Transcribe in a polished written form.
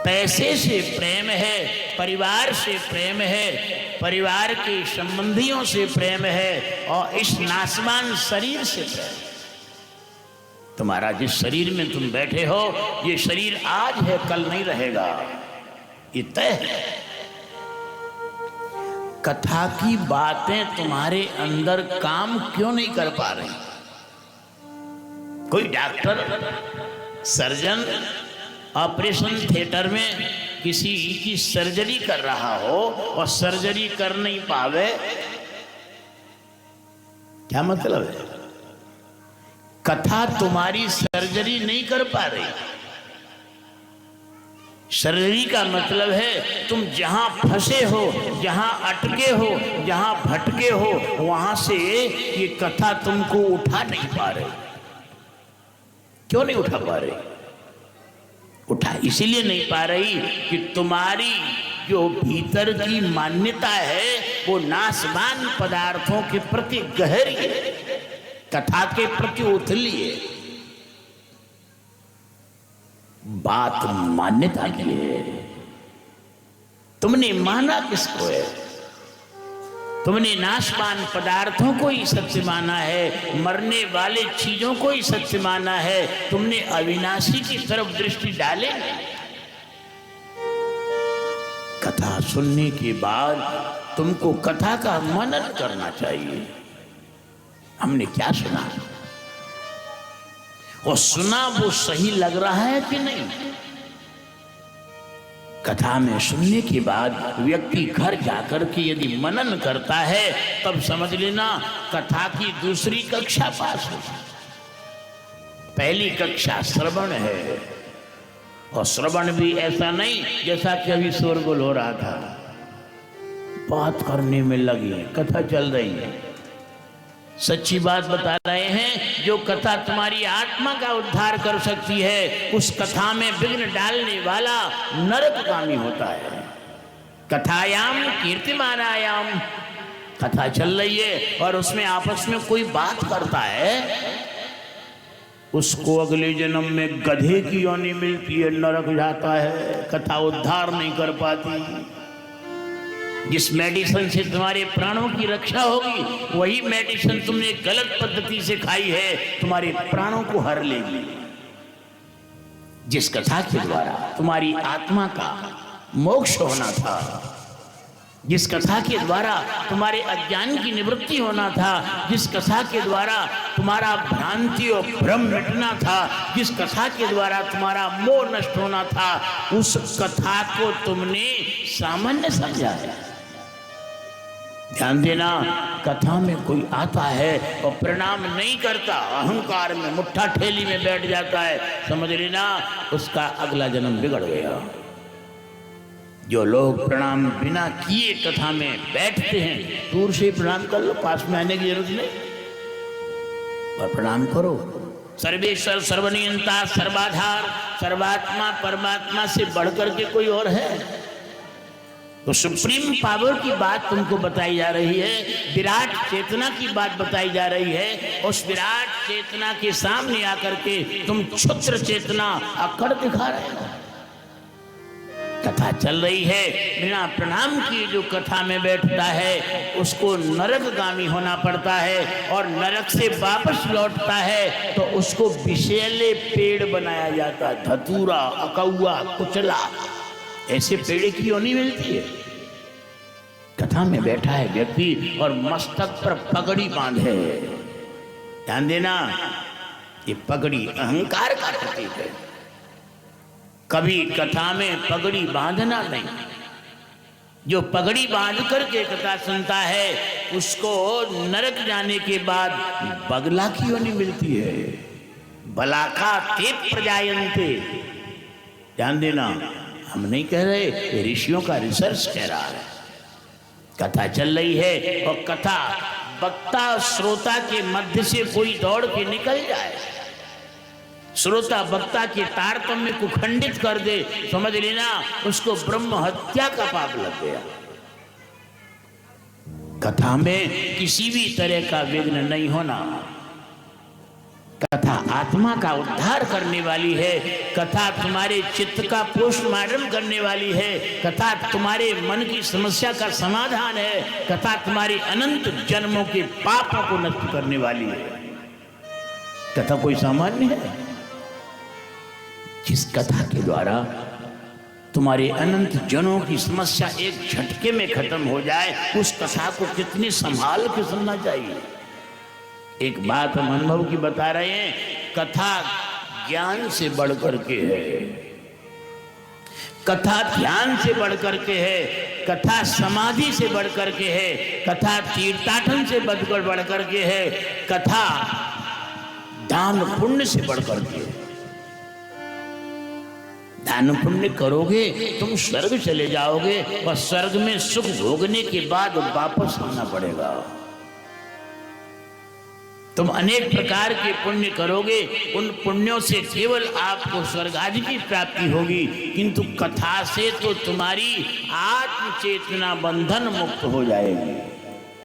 पैसे से प्रेम है, परिवार से प्रेम है, परिवार के संबंधियों से प्रेम है, और इस नासवान शरीर से प्रेम। तुम्हारा जिस शरीर में तुम बैठे हो, ये शरीर आज है, कल नहीं रहेगा, ये तय है। कथा की बातें तुम्हारे अंदर काम क्यों नहीं कर पा रही? कोई डॉक्टर, सर्जन ऑपरेशन थिएटर में किसी की सर्जरी कर रहा हो और सर्जरी कर नहीं पावे, क्या मतलब है? कथा तुम्हारी सर्जरी नहीं कर पा रही। सर्जरी का मतलब है तुम जहां फंसे हो, जहां अटके हो, जहां भटके हो, वहां से ये कथा तुमको उठा नहीं पा रही। क्यों नहीं उठा पा रही? उठा इसीलिए नहीं पा रही कि तुम्हारी जो भीतर की मान्यता है वो नाशवान पदार्थों के प्रति गहरी है, कथा के प्रति उथली है। बात मान्यता की है। तुमने माना किसको है? तुमने नाशवान पदार्थों को ही सत्य माना है, मरने वाले चीजों को ही सत्य माना है। तुमने अविनाशी की तरफ दृष्टि डाले। कथा सुनने के बाद तुमको कथा का मनन करना चाहिए। हमने क्या सुना और सुना वो सही लग रहा है कि नहीं? कथा में सुनने के बाद व्यक्ति घर जाकर के यदि मनन करता है तब समझ लेना कथा की दूसरी कक्षा पास हो। पहली कक्षा श्रवण है, और श्रवण भी ऐसा नहीं जैसा कि अभी शोरगुल हो रहा था, बात करने में लगी है, कथा चल रही है। सच्ची बात बता रहे हैं, जो कथा तुम्हारी आत्मा का उद्धार कर सकती है उस कथा में विघ्न डालने वाला नरकगामी होता है। कथायाम कीर्तिमानायाम, कथा चल रही है और उसमें आपस में कोई बात करता है, उसको अगले जन्म में गधे की योनि मिलती है, नरक जाता है, कथा उद्धार नहीं कर पाती। जिस मेडिसिन से तुम्हारे प्राणों की रक्षा होगी वही मेडिसिन तुमने गलत पद्धति से खाई है, तुम्हारे प्राणों को हर लेगी। जिस कथा के द्वारा तुम्हारी आत्मा का मोक्ष होना था, जिस कथा के द्वारा तुम्हारे अज्ञान की निवृत्ति होना था, जिस कथा के द्वारा तुम्हारा भ्रांति और भ्रम मिटना था, जिस कथा के द्वारा तुम्हारा मोह नष्ट होना था, उस कथा को तुमने सामान्य समझा है। ध्यान देना, कथा में कोई आता है और प्रणाम नहीं करता, अहंकार में मुट्ठा ठेली में बैठ जाता है, समझ लेना उसका अगला जन्म बिगड़ गया। जो लोग प्रणाम बिना किए कथा में बैठते हैं, दूर से प्रणाम कर लो, पास में आने की जरूरत नहीं, पर प्रणाम करो। सर्वेश्वर, सर्वनियंता, सर्वाधार, सर्वात्मा, परमात्मा से बढ़कर के कोई और है? तो सुप्रीम पावर की बात तुमको बताई जा रही है, विराट चेतना की बात बताई जा रही है। उस विराट चेतना के सामने आकर के तुम क्षुद्र चेतना अकड़ दिखा रहे हो। कथा चल रही है, बिना प्रणाम किए जो कथा में बैठता है उसको नरकगामी होना पड़ता है, और नरक से वापस लौटता है तो उसको विषैले पेड़ बनाया जाता है, धतूरा, अकौआ, कुचला, ऐसे पेड़ की योनि मिलती है। कथा में बैठा है व्यक्ति और मस्तक पर पगड़ी बांधे, ध्यान देना ये पगड़ी अहंकार का प्रतीक है। कभी कथा में पगड़ी बांधना नहीं। जो पगड़ी बांध करके कथा सुनता है उसको नरक जाने के बाद बगला की योनि मिलती है, बलाका ते प्रजायन्ते। ध्यान देना, हम नहीं कह रहे, ऋषियों का रिसर्च कह रहा है। कथा चल रही है और कथा वक्ता श्रोता के मध्य से कोई दौड़ के निकल जाए, श्रोता वक्ता के तारतम्य को खंडित कर दे, समझ लेना उसको ब्रह्म हत्या का पाप लग गया। कथा में किसी भी तरह का विघ्न नहीं होना। कथा आत्मा का उद्धार करने वाली है, कथा तुम्हारे चित्त का पोस्टमार्टम करने वाली है, कथा तुम्हारे मन की समस्या का समाधान है, कथा तुम्हारे अनंत जन्मों के पापों को नष्ट करने वाली है। कथा कोई सामान्य है? जिस कथा के द्वारा तुम्हारे अनंत जनों की समस्या एक झटके में खत्म हो जाए, उस कथा को कितनी संभाल के सुनना चाहिए। एक बात हम अनुभव की बता रहे हैं, कथा ज्ञान से बढ़कर के है, कथा ध्यान से बढ़कर के है, कथा समाधि से बढ़कर के है, कथा तीर्थाटन से बढ़कर के है, कथा दान पुण्य से बढ़कर के है। दान पुण्य करोगे तुम स्वर्ग चले जाओगे और स्वर्ग में सुख भोगने के बाद वापस आना पड़ेगा। तुम अनेक प्रकार के पुण्य करोगे, उन पुण्यों से केवल आपको स्वर्ग आदि की प्राप्ति होगी, किंतु कथा से तो तुम्हारी आत्म चेतना बंधन मुक्त हो जाएगी।